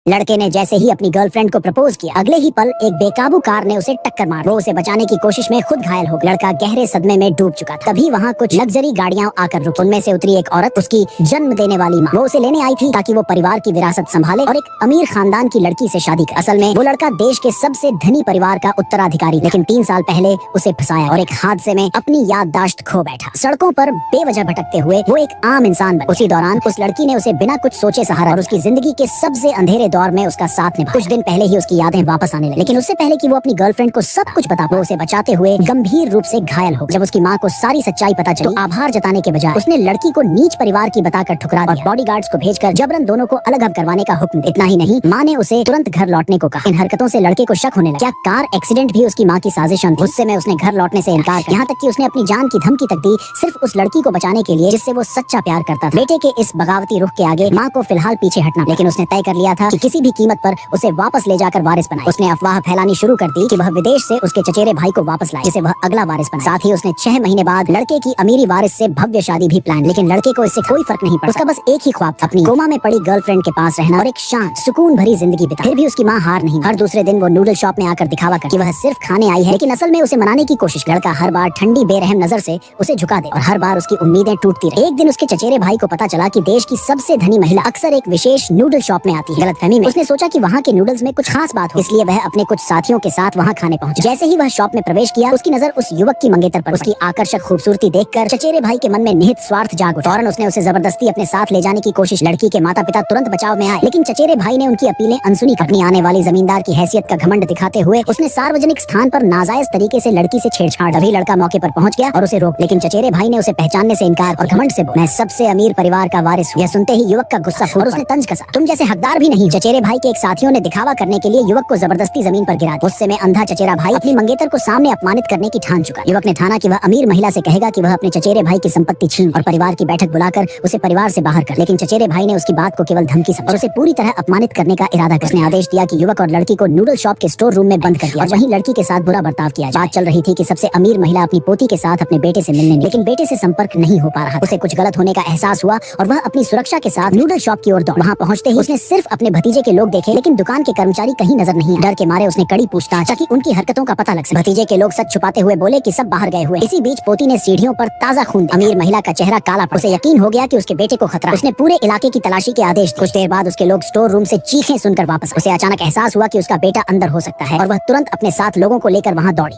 लड़के ने जैसे ही अपनी गर्लफ्रेंड को प्रपोज किया, अगले ही पल एक बेकाबू कार ने उसे टक्कर मार। वो उसे बचाने की कोशिश में खुद घायल हो गया। लड़का गहरे सदमे में डूब चुका था। तभी वहाँ कुछ लग्जरी गाड़ियां आकर रुकी। उनमें से उतरी एक औरत, उसकी जन्म देने वाली माँ। वो उसे लेने आई थी ताकि वो परिवार की विरासत संभाले और एक अमीर खानदान की लड़की से शादी करे। असल में वो लड़का देश के सबसे धनी परिवार का उत्तराधिकारी, लेकिन 3 साल पहले उसे फंसाया और एक हादसे में अपनी याददाश्त खो बैठा। सड़कों पर बेवजह भटकते हुए वो एक आम इंसान बना। उसी दौरान उस लड़की ने उसे बिना कुछ सोचे सहारा और उसकी जिंदगी के सबसे अंधेरे दौर में उसका साथ निभाया। कुछ दिन पहले ही उसकी यादें वापस आने लगी, लेकिन उससे पहले कि वो अपनी गर्लफ्रेंड को सब कुछ बता पाए, वो उसे बचाते हुए गंभीर रूप से घायल हो। जब उसकी माँ को सारी सच्चाई पता चली, तो आभार जताने के बजाय उसने लड़की को नीच परिवार की बताकर ठुकरा दिया और बॉडीगार्ड्स को भेजकर जबरन दोनों को अलग करवाने का हुक्म। इतना ही नहीं, माँ ने उसे तुरंत घर लौटने को कहा। इन हरकतों से लड़के को शक होने लगा, क्या कार एक्सीडेंट भी उसकी माँ की साजिश थी। गुस्से में उसने घर लौटने से इनकार किया, यहाँ तक कि उसने अपनी जान की धमकी तक दी, सिर्फ उस लड़की को बचाने के लिए जिससे वो सच्चा प्यार करता था। बेटे के इस बगावती रुख के आगे माँ को फिलहाल पीछे हटना, लेकिन उसने तय कर लिया था कि किसी भी कीमत पर उसे वापस ले जाकर वारिस बनाए। उसने अफवाह फैलानी शुरू कर दी कि वह विदेश से उसके चचेरे भाई को वापस लाए, जिसे वह अगला वारिस बनाए। साथ ही उसने 6 महीने बाद लड़के की अमीरी वारिस से भव्य शादी भी प्लान, लेकिन लड़के को इससे कोई फर्क नहीं पड़ा। उसका बस एक ही ख्वाब था, अपनी कोमा में पड़ी गर्लफ्रेंड के पास रहना और एक शांत सुकून भरी जिंदगी बिता। फिर भी उसकी माँ हार नहीं। हर दूसरे दिन वो नूडल शॉप में आकर दिखावा कर कि वह सिर्फ खाने आई है, लेकिन असल में उसे मनाने की कोशिश। लड़का हर बार ठंडी बेरहम नजर से उसे झुका दे और हर बार उसकी उम्मीदें टूटती रही। एक दिन उसके चचेरे भाई को पता चला कि देश की सबसे धनी महिला अक्सर एक विशेष नूडल शॉप में आती है। गलतफहमी में उसने सोचा कि वहाँ के नूडल्स में कुछ खास बात हो, इसलिए वह अपने कुछ साथियों के साथ वहाँ खाने पहुंचा। जैसे ही वह शॉप में प्रवेश किया, उसकी नजर उस युवक की मंगेतर पर। उसकी आकर्षक खूबसूरती देखकर चचेरे भाई के मन में निहित स्वार्थ जाग उठा। फौरन उसने उसे जबरदस्ती अपने साथ ले जाने की कोशिश। लड़की के माता पिता तुरंत बचाव में आए, लेकिन चचेरे भाई ने उनकी अपीलें अनसुनी। अपनी आने वाली जमींदार की हैसियत का घमंड दिखाते हुए उसने सार्वजनिक स्थान पर नाजायज तरीके से लड़की से छेड़छाड़। तभी लड़का मौके पर पहुंच गया और उसे रोक, लेकिन चचेरे भाई ने उसे पहचानने से इनकार और घमंड से बोला, मैं सबसे अमीर परिवार का वारिस हूं। यह सुनते ही युवक का गुस्सा फूट और उसने तंज कसा, तुम जैसे हकदार भी नहीं। चचेरे भाई के एक साथियों ने दिखावा करने के लिए युवक को जबरदस्ती जमीन पर गिरा दिया। गुस्से में अंधा चचेरा भाई अपनी मंगेतर को सामने अपमानित करने की ठान चुका। युवक ने ठाना कि वह अमीर महिला से कहेगा कि वह अपने चचेरे भाई की संपत्ति छीन और परिवार की बैठक बुलाकर उसे परिवार से बाहर कर। लेकिन चचेरे भाई ने उसकी बात को केवल धमकी समझा और उसे पूरी तरह अपमानित करने का इरादा कर। उसने आदेश दिया कि युवक और लड़की को नूडल शॉप के स्टोर रूम में बंद कर दिया और वहीं लड़की के साथ बुरा बर्ताव किया। बात चल रही थी कि सबसे अमीर महिला अपनी पोती के साथ अपने बेटे से मिलने, लेकिन बेटे से संपर्क नहीं हो पा रहा। उसे कुछ गलत होने का एहसास हुआ और वह अपनी सुरक्षा के साथ नूडल शॉप की ओर दौड़ा। वहाँ पहुंचते ही उसने सिर्फ अपने भतीजे के लोग देखे, लेकिन दुकान के कर्मचारी कहीं नजर नहीं। डर के मारे उसने कड़ी पूछताछ ताकि उनकी हरकतों का पता लग सके। भतीजे के लोग सच छुपाते हुए बोले कि सब बाहर गए हुए। इसी बीच पोती ने सीढ़ियों पर ताजा खून देखा। अमीर महिला का चेहरा काला पड़, उसे यकीन हो गया कि उसके बेटे को खतरा। उसने पूरे इलाके की तलाशी के आदेश दिए। कुछ देर बाद उसके लोग स्टोर रूम से चीखें सुनकर वापस। उसे अचानक एहसास हुआ कि उसका बेटा अंदर हो सकता है और वह तुरंत अपने साथ लोगों को लेकर वहाँ दौड़ी।